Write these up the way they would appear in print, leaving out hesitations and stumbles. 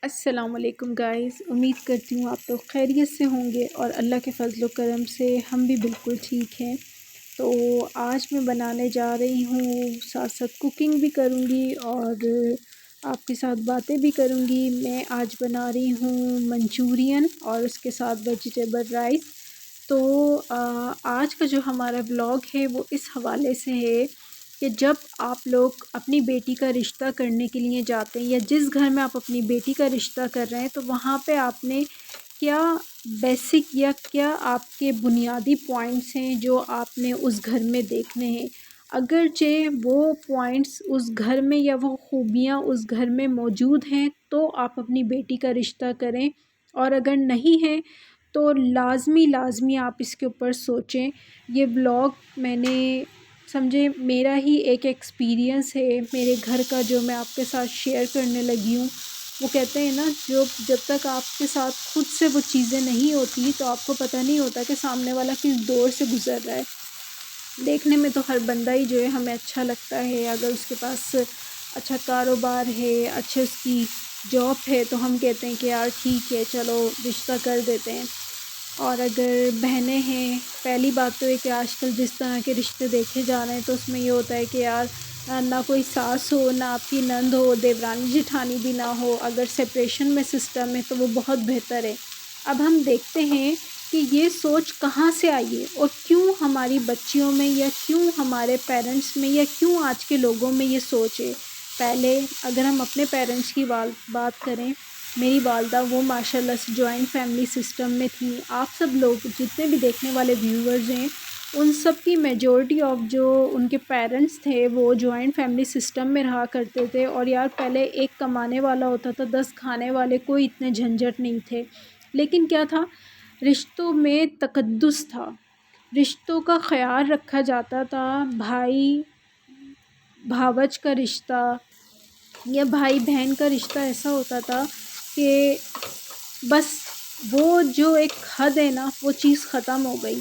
السلام علیکم گائز، امید کرتی ہوں آپ لوگ خیریت سے ہوں گے اور اللہ کے فضل و کرم سے ہم بھی بالکل ٹھیک ہیں۔ تو آج میں بنانے جا رہی ہوں، ساتھ ساتھ کوکنگ بھی کروں گی اور آپ کے ساتھ باتیں بھی کروں گی۔ میں آج بنا رہی ہوں منچورین اور اس کے ساتھ ویجیٹیبل رائس۔ تو آج کا جو ہمارا ولاگ ہے وہ اس حوالے سے ہے کہ جب آپ لوگ اپنی بیٹی کا رشتہ کرنے کے لیے جاتے ہیں یا جس گھر میں آپ اپنی بیٹی کا رشتہ کر رہے ہیں تو وہاں پہ آپ نے کیا بیسک یا کیا آپ کے بنیادی پوائنٹس ہیں جو آپ نے اس گھر میں دیکھنے ہیں۔ اگرچہ وہ پوائنٹس اس گھر میں یا وہ خوبیاں اس گھر میں موجود ہیں تو آپ اپنی بیٹی کا رشتہ کریں، اور اگر نہیں ہیں تو لازمی آپ اس کے اوپر سوچیں۔ یہ ولاگ میں نے سمجھے میرا ہی ایک ایکسپیرینس ہے میرے گھر کا جو میں آپ کے ساتھ شیئر کرنے لگی ہوں۔ وہ کہتے ہیں نا، جب تک آپ کے ساتھ خود سے وہ چیزیں نہیں ہوتی تو آپ کو پتہ نہیں ہوتا کہ سامنے والا کس دور سے گزر رہا ہے۔ دیکھنے میں تو ہر بندہ ہی جو ہے ہمیں اچھا لگتا ہے، اگر اس کے پاس اچھا کاروبار ہے، اچھے اس کی جاب ہے تو ہم کہتے ہیں کہ یار ٹھیک ہے چلو رشتہ کر دیتے ہیں۔ اور اگر بہنیں ہیں، پہلی بات تو ہے کہ آج کل جس طرح کے رشتے دیکھے جا رہے ہیں تو اس میں یہ ہوتا ہے کہ یار نہ کوئی ساس ہو، نہ آپ کی نند ہو، دیورانی جٹھانی بھی نہ ہو۔ اگر سپریشن میں سسٹم ہے تو وہ بہت بہتر ہے۔ اب ہم دیکھتے ہیں کہ یہ سوچ کہاں سے آئی ہے اور کیوں ہماری بچیوں میں یا کیوں ہمارے پیرنٹس میں یا کیوں آج کے لوگوں میں یہ سوچ ہے۔ پہلے اگر ہم اپنے پیرنٹس کی بات کریں، میری والدہ وہ ماشاءاللہ سے جوائنٹ فیملی سسٹم میں تھی۔ آپ سب لوگ جتنے بھی دیکھنے والے ویورز ہیں ان سب کی میجورٹی آف جو ان کے پیرنٹس تھے وہ جوائنٹ فیملی سسٹم میں رہا کرتے تھے، اور یار پہلے ایک کمانے والا ہوتا تھا، 10 کھانے والے، کوئی اتنے جھنجھٹ نہیں تھے۔ لیکن کیا تھا، رشتوں میں تقدس تھا، رشتوں کا خیال رکھا جاتا تھا۔ بھائی بھاوج کا رشتہ یا بھائی بہن کا رشتہ ایسا ہوتا تھا کہ بس وہ جو ایک حد ہے نا وہ چیز ختم ہو گئی۔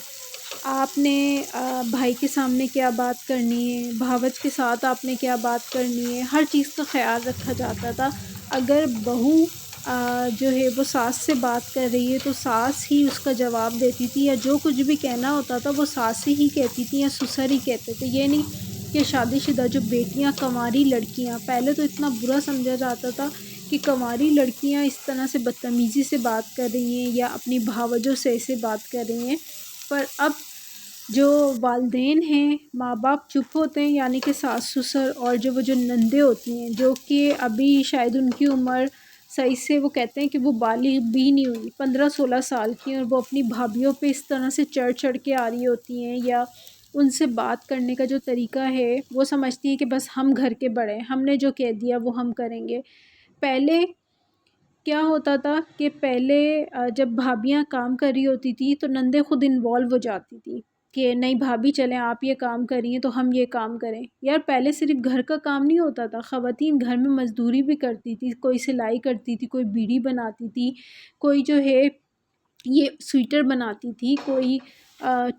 آپ نے بھائی کے سامنے کیا بات کرنی ہے، بھاوج کے ساتھ آپ نے کیا بات کرنی ہے، ہر چیز کا خیال رکھا جاتا تھا۔ اگر بہو جو ہے وہ ساس سے بات کر رہی ہے تو ساس ہی اس کا جواب دیتی تھی، یا جو کچھ بھی کہنا ہوتا تھا وہ ساس ہی کہتی تھی یا سسر ہی کہتے تھے۔ یہ نہیں کہ شادی شدہ جو بیٹیاں، کنواری لڑکیاں، پہلے تو اتنا برا سمجھا جاتا تھا کہ کنواری لڑکیاں اس طرح سے بدتمیزی سے بات کر رہی ہیں یا اپنی بھاوجوں سے ایسے بات کر رہی ہیں۔ پر اب جو والدین ہیں، ماں باپ چپ ہوتے ہیں، یعنی کہ ساس سسر اور وہ جو نندیں ہوتی ہیں جو کہ ابھی شاید ان کی عمر صحیح سے وہ کہتے ہیں کہ وہ بالغ بھی نہیں ہوئی، 15-16 سال کی، اور وہ اپنی بھابھیوں پہ اس طرح سے چڑھ کے آ رہی ہوتی ہیں، یا ان سے بات کرنے کا جو طریقہ ہے وہ سمجھتی ہیں کہ بس ہم گھر کے بڑے ہیں، ہم نے جو کہہ دیا وہ ہم کریں گے۔ پہلے کیا ہوتا تھا کہ پہلے جب بھابیاں کام کر رہی ہوتی تھی تو نندیں خود انوالو ہو جاتی تھی کہ نہیں بھابھی چلیں آپ یہ کام کر رہی ہیں تو ہم یہ کام کریں۔ یار پہلے صرف گھر کا کام نہیں ہوتا تھا، خواتین گھر میں مزدوری بھی کرتی تھی، کوئی سلائی کرتی تھی، کوئی بیڑی بناتی تھی، کوئی جو ہے یہ سویٹر بناتی تھی، کوئی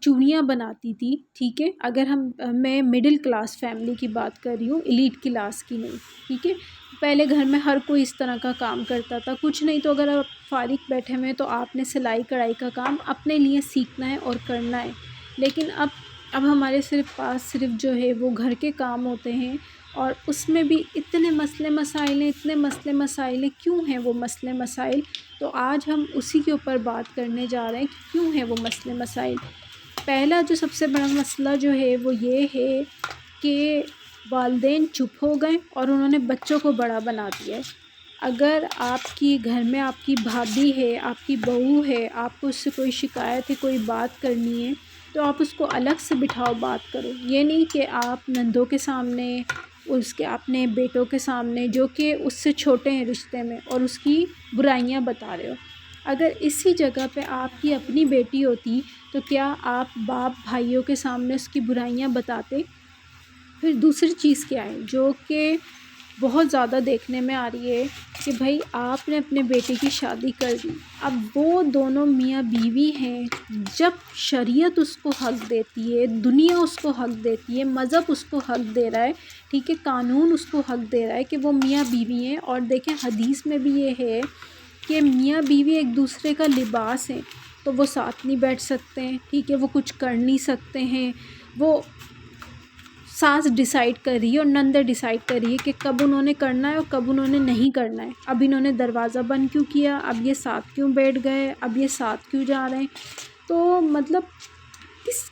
چوڑیاں بناتی تھی۔ ٹھیک ہے، اگر میں مڈل کلاس فیملی کی بات کر رہی ہوں، ایلیٹ کلاس کی نہیں، ٹھیک ہے۔ پہلے گھر میں ہر کوئی اس طرح کا کام کرتا تھا، کچھ نہیں تو اگر آپ فارغ بیٹھے ہوئے تو آپ نے سلائی کڑھائی کا کام اپنے لیے سیکھنا ہے اور کرنا ہے۔ لیکن اب ہمارے پاس صرف جو ہے وہ گھر کے کام ہوتے ہیں، اور اس میں بھی اتنے مسئلے مسائل ہیں۔ کیوں ہیں وہ مسئلے مسائل؟ تو آج ہم اسی کے اوپر بات کرنے جا رہے ہیں کہ کیوں ہیں وہ مسئلے مسائل۔ پہلا جو سب سے بڑا مسئلہ جو ہے وہ یہ ہے کہ والدین چپ ہو گئے اور انہوں نے بچوں کو بڑا بنا دیا ہے۔ اگر آپ کی گھر میں آپ کی بھابھی ہے، آپ کی بہو ہے، آپ کو اس سے کوئی شکایت ہے، کوئی بات کرنی ہے تو آپ اس کو الگ سے بٹھاؤ، بات کرو۔ یہ نہیں کہ آپ نندوں کے سامنے، اس کے اپنے بیٹوں کے سامنے جو کہ اس سے چھوٹے ہیں رشتے میں، اور اس کی برائیاں بتا رہے ہو۔ اگر اسی جگہ پہ آپ کی اپنی بیٹی ہوتی تو کیا آپ باپ بھائیوں کے سامنے اس کی برائیاں بتاتے؟ پھر دوسری چیز کیا ہے جو کہ بہت زیادہ دیکھنے میں آ رہی ہے کہ بھائی آپ نے اپنے بیٹے کی شادی کر دی، اب وہ دونوں میاں بیوی ہیں، جب شریعت اس کو حق دیتی ہے، دنیا اس کو حق دیتی ہے، مذہب اس کو حق دے رہا ہے، ٹھیک ہے، قانون اس کو حق دے رہا ہے کہ وہ میاں بیوی ہیں، اور دیکھیں حدیث میں بھی یہ ہے کہ میاں بیوی ایک دوسرے کا لباس ہیں، تو وہ ساتھ نہیں بیٹھ سکتے ہیں، ٹھیک ہے، وہ کچھ کر نہیں سکتے ہیں، وہ ساس ڈیسائیڈ کر رہی ہے اور نندے ڈیسائیڈ کر رہی ہے کہ کب انہوں نے کرنا ہے اور کب انہوں نے نہیں کرنا ہے، اب انہوں نے دروازہ بند کیوں کیا، اب یہ ساتھ کیوں بیٹھ گئے، اب یہ ساتھ کیوں جا رہے ہیں، تو مطلب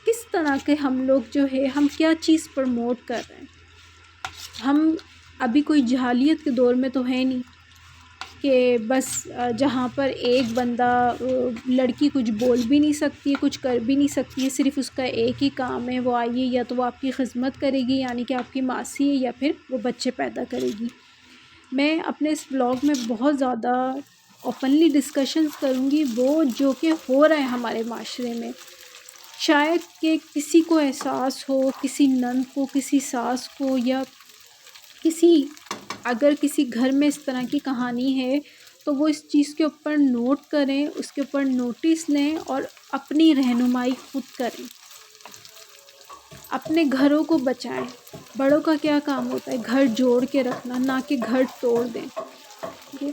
کس طرح کے ہم لوگ جو ہے ہم کیا چیز پروموٹ کر رہے ہیں، ہم ابھی کوئی جاہلیت کے دور میں تو ہے نہیں کہ بس جہاں پر ایک بندہ لڑکی کچھ بول بھی نہیں سکتی ہے، کچھ کر بھی نہیں سکتی ہے، صرف اس کا ایک ہی کام ہے، وہ آئیے یا تو وہ آپ کی خدمت کرے گی یعنی کہ آپ کی ماسی ہے، یا پھر وہ بچے پیدا کرے گی۔ میں اپنے اس بلاگ میں بہت زیادہ اوپنلی ڈسکشنز کروں گی وہ جو کہ ہو رہا ہے ہمارے معاشرے میں، شاید کہ کسی کو احساس ہو، کسی نند کو، کسی ساس کو، یا اگر کسی گھر میں اس طرح کی کہانی ہے تو وہ اس چیز کے اوپر نوٹ کریں، اس کے اوپر نوٹس لیں اور اپنی رہنمائی خود کریں، اپنے گھروں کو بچائیں۔ بڑوں کا کیا کام ہوتا ہے؟ گھر جوڑ کے رکھنا، نہ کہ گھر توڑ دیں، ٹھیک ہے؟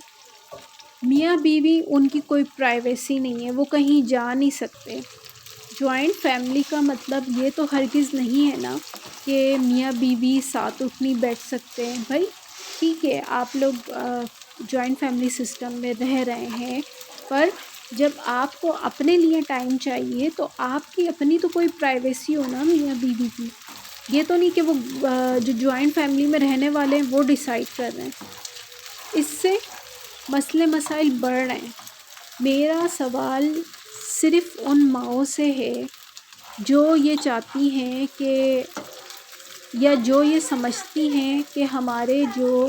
میاں بیوی ان کی کوئی پرائیویسی نہیں ہے، وہ کہیں جا نہیں سکتے۔ جوائنٹ فیملی کا مطلب یہ تو ہرگز نہیں ہے نا کہ میاں بیوی ساتھ اٹھ نہیں بیٹھ سکتے ہیں۔ بھائی ٹھیک ہے، آپ لوگ جوائنٹ فیملی سسٹم میں رہ رہے ہیں، پر جب آپ کو اپنے لیے ٹائم چاہیے تو آپ کی اپنی تو کوئی پرائیویسی ہو نا میاں بیوی کی، یہ تو نہیں کہ وہ جو جوائنٹ فیملی میں رہنے والے ہیں وہ ڈیسائیڈ کر رہے ہیں۔ اس سے مسئلے مسائل بڑھ رہے ہیں۔ میرا سوال صرف ان ماؤں سے ہے جو یہ چاہتی ہیں کہ یا جو یہ سمجھتی ہیں کہ ہمارے جو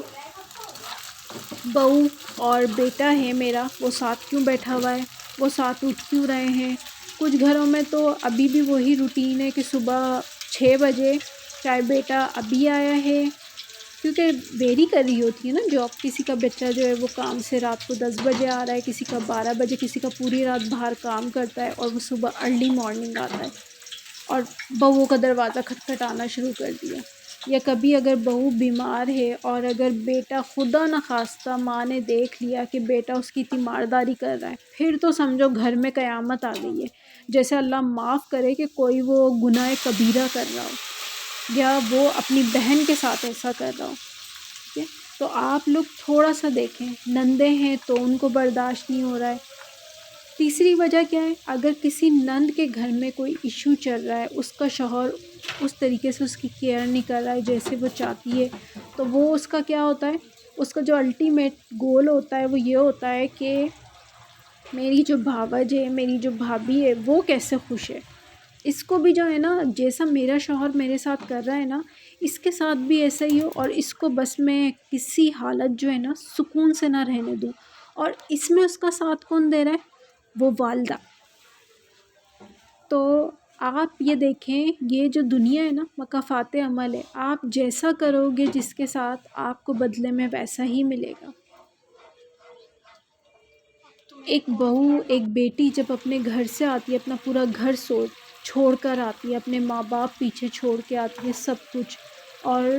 بہو اور بیٹا ہے میرا وہ ساتھ کیوں بیٹھا ہوا ہے، وہ ساتھ اٹھ کیوں رہے ہیں۔ کچھ گھروں میں تو ابھی بھی وہی روٹین ہے کہ صبح 6 بجے چاہے بیٹا ابھی آیا ہے، کیونکہ ویری کر رہی ہوتی ہے نا جاب، کسی کا بچہ جو ہے وہ کام سے رات کو 10 بجے آ رہا ہے، کسی کا 12 بجے، کسی کا پوری رات باہر کام کرتا ہے اور وہ صبح ارلی مارننگ آتا ہے اور بہوؤں کا دروازہ کھٹکھٹانا شروع کر دیا۔ یا کبھی اگر بہو بیمار ہے اور اگر بیٹا خدا نخواستہ ماں نے دیکھ لیا کہ بیٹا اس کی تیمارداری کر رہا ہے، پھر تو سمجھو گھر میں قیامت آ گئی ہے، جیسے اللہ معاف کرے کہ کوئی وہ گناہ کبیرہ کر رہا ہو یا وہ اپنی بہن کے ساتھ ایسا کر رہا ہو، ٹھیک ہے؟ تو آپ لوگ تھوڑا سا دیکھیں، نندے ہیں تو ان کو برداشت نہیں ہو رہا ہے۔ تیسری وجہ کیا ہے؟ اگر کسی نند کے گھر میں کوئی ایشو چل رہا ہے، اس کا شوہر اس طریقے سے اس کی کیئر نہیں کر رہا ہے جیسے وہ چاہتی ہے، تو وہ اس کا کیا ہوتا ہے؟ اس کا جو الٹیمیٹ گول ہوتا ہے وہ یہ ہوتا ہے کہ میری جو بھاوج ہے، میری جو بھابھی ہے وہ کیسے خوش ہے، اس کو بھی جو ہے نا جیسا میرا شوہر میرے ساتھ کر رہا ہے نا اس کے ساتھ بھی ایسا ہی ہو، اور اس کو بس میں کسی حالت جو ہے نا سکون سے نہ رہنے دوں۔ اور اس میں اس کا ساتھ کون دے رہا ہے؟ وہ والدہ۔ تو آپ یہ دیکھیں، یہ جو دنیا ہے نا مکافات عمل ہے، آپ جیسا کرو گے جس کے ساتھ آپ کو بدلے میں ویسا ہی ملے گا۔ ایک بہو، ایک بیٹی جب اپنے گھر سے آتی ہے، اپنا پورا گھر چھوڑ کر آتی ہے، اپنے ماں باپ پیچھے چھوڑ کے آتی ہے سب کچھ، اور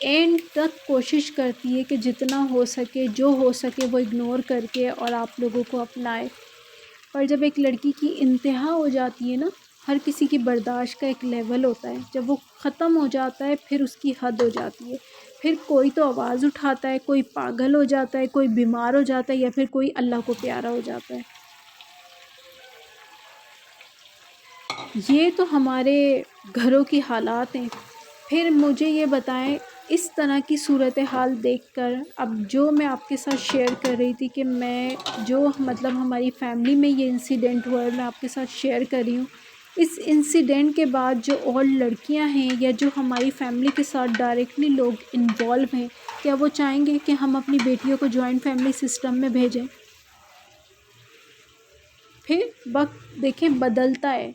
اینڈ تک کوشش کرتی ہے کہ جتنا ہو سکے، جو ہو سکے وہ اگنور کر کے اور آپ لوگوں کو اپنائے۔ پر جب ایک لڑکی کی انتہا ہو جاتی ہے نا، ہر کسی کی برداشت کا ایک لیول ہوتا ہے، جب وہ ختم ہو جاتا ہے پھر اس کی حد ہو جاتی ہے، پھر کوئی تو آواز اٹھاتا ہے، کوئی پاگل ہو جاتا ہے، کوئی بیمار ہو جاتا ہے، یا پھر کوئی اللہ کو پیارا ہو جاتا ہے۔ یہ تو ہمارے گھروں کی حالات ہیں۔ پھر مجھے یہ بتائیں، اس طرح کی صورتحال دیکھ کر اب جو میں آپ کے ساتھ شیئر کر رہی تھی کہ میں جو مطلب ہماری فیملی میں یہ انسیڈنٹ ہوا ہے میں آپ کے ساتھ شیئر کر رہی ہوں، اس انسیڈنٹ کے بعد جو اور لڑکیاں ہیں یا جو ہماری فیملی کے ساتھ ڈائریکٹلی لوگ انوالو ہیں، کیا وہ چاہیں گے کہ ہم اپنی بیٹیوں کو جوائنٹ فیملی سسٹم میں بھیجیں؟ پھر وقت دیکھیں بدلتا ہے۔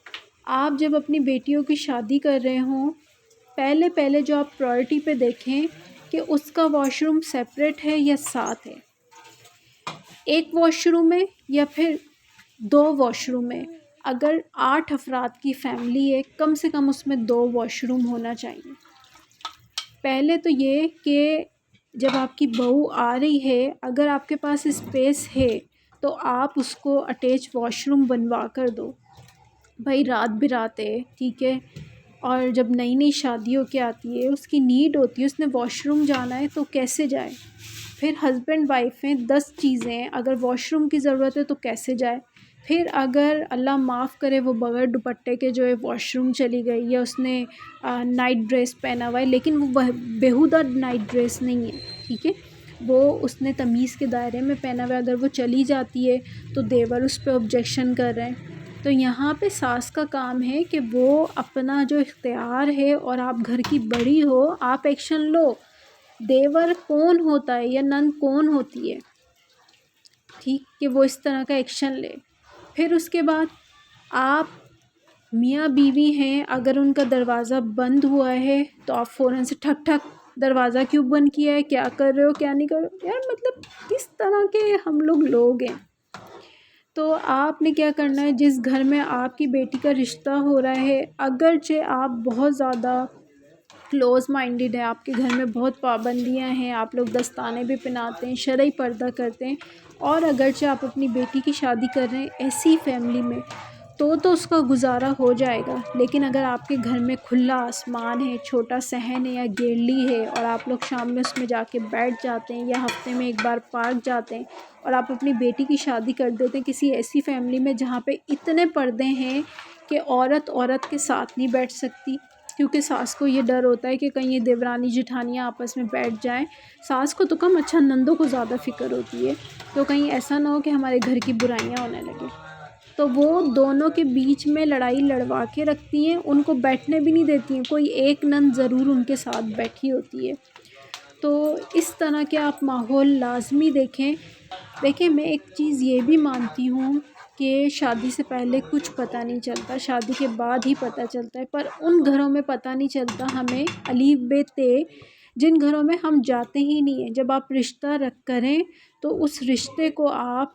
آپ جب اپنی بیٹیوں کی شادی کر رہے ہوں، پہلے جو آپ پرائورٹی پہ دیکھیں کہ اس کا واش روم سیپریٹ ہے یا ساتھ ہے، ایک واش روم ہے یا پھر 2 واش روم ہے۔ اگر 8 افراد کی فیملی ہے، کم سے کم اس میں 2 واش روم ہونا چاہیے۔ پہلے تو یہ کہ جب آپ کی بہو آ رہی ہے، اگر آپ کے پاس اسپیس ہے تو آپ اس کو اٹیچ واش روم بنوا کر دو۔ بھائی رات برات ہے، ٹھیک ہے، اور جب نئی نئی شادی ہو کے آتی ہے، اس کی نیڈ ہوتی ہے، اس نے واش روم جانا ہے تو کیسے جائے؟ پھر ہسبینڈ وائف ہیں، 10 چیزیں ہیں، اگر واش روم کی ضرورت ہے تو کیسے جائے؟ پھر اگر اللہ معاف کرے وہ بغیر دوپٹے کے جو ہے واش روم چلی گئی، یا اس نے نائٹ ڈریس پہنا ہوا ہے، لیکن وہ بیہودہ نائٹ ڈریس نہیں ہے، ٹھیک ہے، وہ اس نے تمیز کے دائرے میں پہنا ہوا ہے، اگر وہ چلی جاتی ہے تو دیور اس پہ آبجیکشن کر رہے ہیں۔ تو یہاں پہ ساس کا کام ہے کہ وہ اپنا جو اختیار ہے، اور آپ گھر کی بڑی ہو، آپ ایکشن لو۔ دیور کون ہوتا ہے یا نند کون ہوتی ہے، ٹھیک، کہ وہ اس طرح کا ایکشن لے۔ پھر اس کے بعد آپ میاں بیوی ہیں، اگر ان کا دروازہ بند ہوا ہے تو آپ فوراً سے ٹھک ٹھک، دروازہ کیوں بند کیا ہے، کیا کر رہے ہو، کیا نہیں کر رہے ہو، یار مطلب کس طرح کے ہم لوگ ہیں۔ تو آپ نے کیا کرنا ہے، جس گھر میں آپ کی بیٹی کا رشتہ ہو رہا ہے، اگرچہ آپ بہت زیادہ کلوز مائنڈیڈ ہے، آپ کے گھر میں بہت پابندیاں ہیں، آپ لوگ دستانے بھی پہناتے ہیں، شرعی پردہ کرتے ہیں، اور اگرچہ آپ اپنی بیٹی کی شادی کر رہے ہیں ایسی فیملی میں، تو اس کا گزارا ہو جائے گا۔ لیکن اگر آپ کے گھر میں کھلا آسمان ہے، چھوٹا صحن ہے یا گیرلی ہے، اور آپ لوگ شام میں اس میں جا کے بیٹھ جاتے ہیں، یا ہفتے میں ایک بار پارک جاتے ہیں، اور آپ اپنی بیٹی کی شادی کر دیتے ہیں کسی ایسی فیملی میں جہاں پہ اتنے پردے ہیں کہ عورت کے ساتھ نہیں بیٹھ سکتی، کیونکہ ساس کو یہ ڈر ہوتا ہے کہ کہیں یہ دیورانی جٹھانیاں آپس میں بیٹھ جائیں۔ ساس کو تو کم، اچھا نندوں کو زیادہ فکر ہوتی ہے، تو کہیں ایسا نہ ہو کہ ہمارے گھر کی برائیاں ہونے لگے، تو وہ دونوں کے بیچ میں لڑائی لڑوا کے رکھتی ہیں، ان کو بیٹھنے بھی نہیں دیتی ہیں، کوئی ایک نند ضرور ان کے ساتھ بیٹھی ہوتی ہے۔ تو اس طرح کے آپ ماحول لازمی دیکھیں۔ میں ایک چیز یہ بھی مانتی ہوں کہ شادی سے پہلے کچھ پتہ نہیں چلتا، شادی کے بعد ہی پتہ چلتا ہے، پر ان گھروں میں پتہ نہیں چلتا ہمیں الف ب ت، جن گھروں میں ہم جاتے ہی نہیں ہیں۔ جب آپ رشتہ رکھ کریں تو اس رشتے کو آپ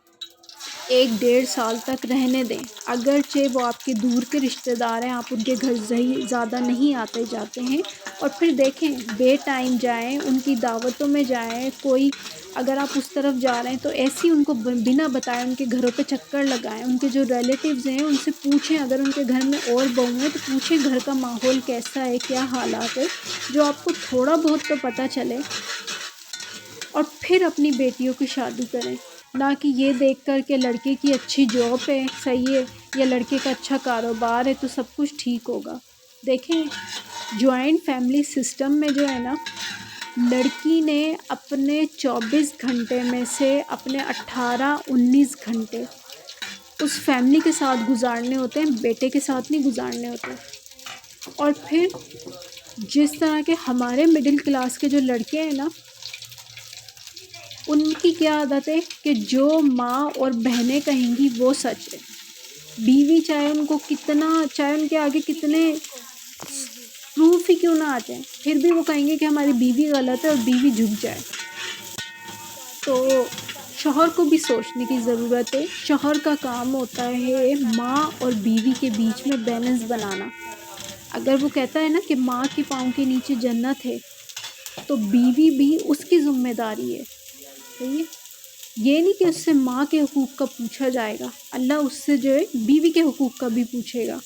1-1.5 سال تک رہنے دیں، اگرچہ وہ آپ کے دور کے رشتہ دار ہیں، آپ ان کے گھر زیادہ نہیں آتے جاتے ہیں، اور پھر دیکھیں بے ٹائم جائیں، ان کی دعوتوں میں جائیں، کوئی اگر آپ اس طرف جا رہے ہیں تو ایسی ان کو بنا بتائے ان کے گھروں پہ چکر لگائیں، ان کے جو ریلیٹیوز ہیں ان سے پوچھیں، اگر ان کے گھر میں اور بہو ہیں تو پوچھیں گھر کا ماحول کیسا ہے، کیا حالات ہے، جو آپ کو تھوڑا بہت تو پتہ چلے، اور پھر اپنی بیٹیوں کی شادی کریں، نہ کہ یہ دیکھ کر کہ لڑکے کی اچھی جاب ہے، صحیح ہے، یا لڑکے کا اچھا کاروبار ہے تو سب کچھ ٹھیک ہوگا۔ دیکھیں جوائنٹ فیملی سسٹم میں جو ہے نا، لڑکی نے اپنے 24 گھنٹے میں سے اپنے 18-19 گھنٹے اس فیملی کے ساتھ گزارنے ہوتے ہیں، بیٹے کے ساتھ نہیں گزارنے ہوتے۔ اور پھر جس طرح کے ہمارے مڈل کلاس کے جو لڑکے ہیں نا، ان کی کیا عادت ہے کہ جو ماں اور بہنیں کہیں گی وہ سچ ہے، بیوی چاہے ان کو کتنا، چاہے ان کے آگے کتنے پروف ہی کیوں نہ آ جائیں، پھر بھی وہ کہیں گے کہ ہماری بیوی غلط ہے اور بیوی جھک جائے۔ تو شوہر کو بھی سوچنے کی ضرورت ہے، شوہر کا کام ہوتا ہے ماں اور بیوی کے بیچ میں بیلنس بنانا۔ اگر وہ کہتا ہے نا کہ ماں کے پاؤں کے نیچے جنت ہے، تو بیوی بھی اس کی ذمہ داری ہے، صحیح ہے؟ یہ نہیں کہ اس سے ماں کے حقوق کا پوچھا جائے گا، اللہ اس سے جو ہے بیوی کے حقوق کا بھی پوچھے گا۔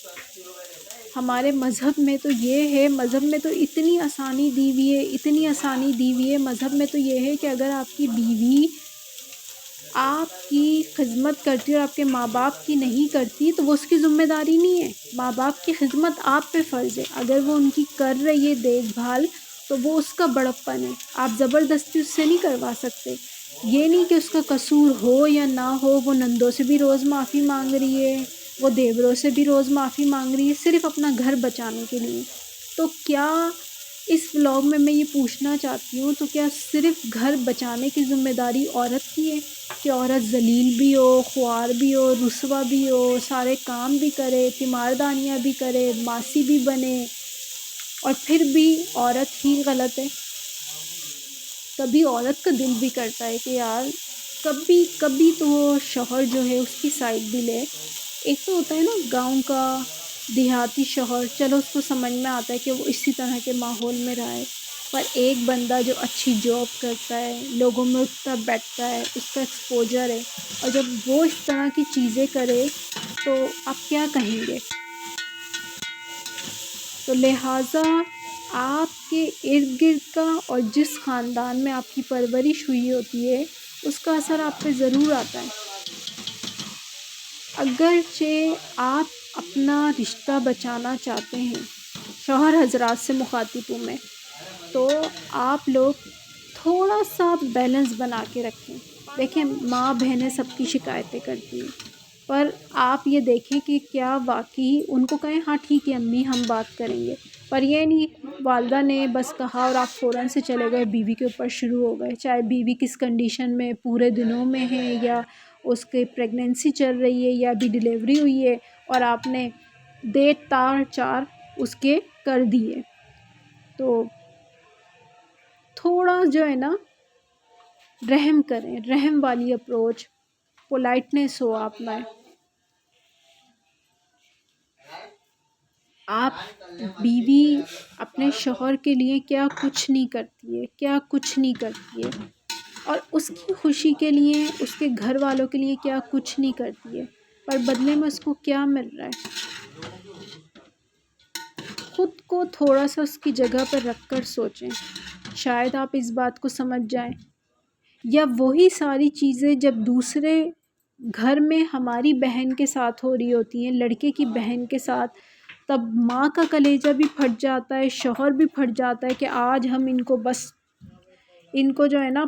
ہمارے مذہب میں تو یہ ہے، مذہب میں تو اتنی آسانی دی ہوئی ہے، اتنی آسانی دی ہوئی ہے مذہب میں تو یہ ہے کہ اگر آپ کی بیوی آپ کی خدمت کرتی ہے اور آپ کے ماں باپ کی نہیں کرتی تو وہ اس کی ذمہ داری نہیں ہے، ماں باپ کی خدمت آپ پہ فرض ہے، اگر وہ ان کی کر رہی ہے دیکھ بھال تو وہ اس کا بڑپن ہے، آپ زبردستی اس سے نہیں کروا سکتے۔ یہ نہیں کہ اس کا قصور ہو یا نہ ہو، وہ نندوں سے بھی روز معافی مانگ رہی ہے، وہ دیوروں سے بھی روز معافی مانگ رہی ہے، صرف اپنا گھر بچانے کے لیے۔ تو کیا اس ولاگ میں یہ پوچھنا چاہتی ہوں، تو کیا صرف گھر بچانے کی ذمہ داری عورت کی ہے کہ عورت ذلیل بھی ہو، خوار بھی ہو، رسوا بھی ہو، سارے کام بھی کرے، تیماردانیاں بھی کرے، ماسی بھی بنے، اور پھر بھی عورت ہی غلط ہے؟ کبھی عورت کا دل بھی کرتا ہے کہ یار کبھی کبھی تو وہ شوہر جو ہے اس کی سائڈ بھی لے۔ ایک تو ہوتا ہے نا گاؤں کا دیہاتی شوہر، چلو اس کو سمجھ میں آتا ہے کہ وہ اسی طرح کے ماحول میں رہا ہے، پر ایک بندہ جو اچھی جاب کرتا ہے، لوگوں میں اٹھتا بیٹھتا ہے، اس کا ایکسپوجر ہے، اور جب وہ اس طرح کی چیزیں کرے تو آپ کیا کہیں گے؟ تو لہٰذا آپ کے ارد گرد کا اور جس خاندان میں آپ کی پرورش ہوئی ہوتی ہے اس کا اثر آپ پہ ضرور آتا ہے۔ اگرچہ آپ اپنا رشتہ بچانا چاہتے ہیں، شوہر حضرات سے مخاطب ہوں میں، تو آپ لوگ تھوڑا سا بیلنس بنا کے رکھیں۔ دیکھیں ماں بہنیں سب کی شکایتیں کرتی ہیں، پر آپ یہ دیکھیں کہ کیا واقعی ان کو کہیں ہاں ٹھیک ہے امی ہم بات کریں گے، پر یہ نہیں والدہ نے بس کہا اور آپ فوراً سے چلے گئے بیوی کے اوپر شروع ہو گئے، چاہے بیوی کس کنڈیشن میں پورے دنوں میں ہے یا اس کے پریگننسی چل رہی ہے یا ابھی ڈیلیوری ہوئی ہے، اور آپ نے دے تار چار اس کے کر دیے۔ تو تھوڑا جو ہے نا رحم کریں، رحم والی اپروچ، پولائٹنس ہو آپ میں۔ آپ بیوی اپنے شوہر کے لیے کیا کچھ نہیں کرتی ہے، کیا کچھ نہیں کرتی ہے، اور اس کی خوشی کے لیے اس کے گھر والوں کے لیے کیا کچھ نہیں کرتی ہے، پر بدلے میں اس کو کیا مل رہا ہے؟ خود کو تھوڑا سا اس کی جگہ پر رکھ کر سوچیں، شاید آپ اس بات کو سمجھ جائیں۔ یا وہی ساری چیزیں جب دوسرے گھر میں ہماری بہن کے ساتھ ہو رہی ہوتی ہیں، لڑکے کی بہن کے ساتھ، تب ماں کا کلیجہ بھی پھٹ جاتا ہے، شوہر بھی پھٹ جاتا ہے کہ آج ہم ان کو جو ہے نا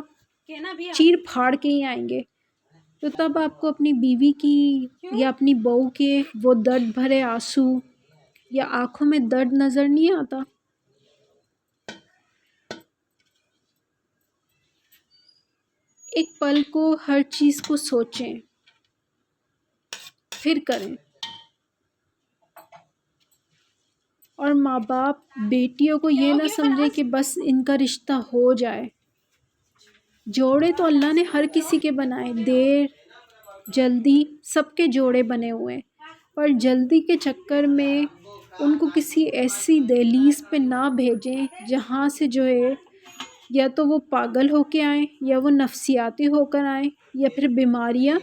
چیر پھاڑ کے ہی آئیں گے۔ تو تب آپ کو اپنی بیوی کی یا اپنی بہو کے وہ درد بھرے آنسو یا آنکھوں میں درد نظر نہیں آتا؟ ایک پل کو ہر چیز کو سوچیں پھر کریں۔ اور ماں باپ بیٹیوں کو یہ نہ سمجھے کہ بس ان کا رشتہ ہو جائے۔ جوڑے تو اللہ نے ہر کسی کے بنائے، دیر جلدی سب کے جوڑے بنے ہوئے ہیں، پر جلدی کے چکر میں ان کو کسی ایسی دہلیز پہ نہ بھیجیں جہاں سے جو ہے یا تو وہ پاگل ہو کے آئیں یا وہ نفسیاتی ہو کر آئیں یا پھر بیماریاں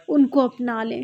ان کو اپنا لیں۔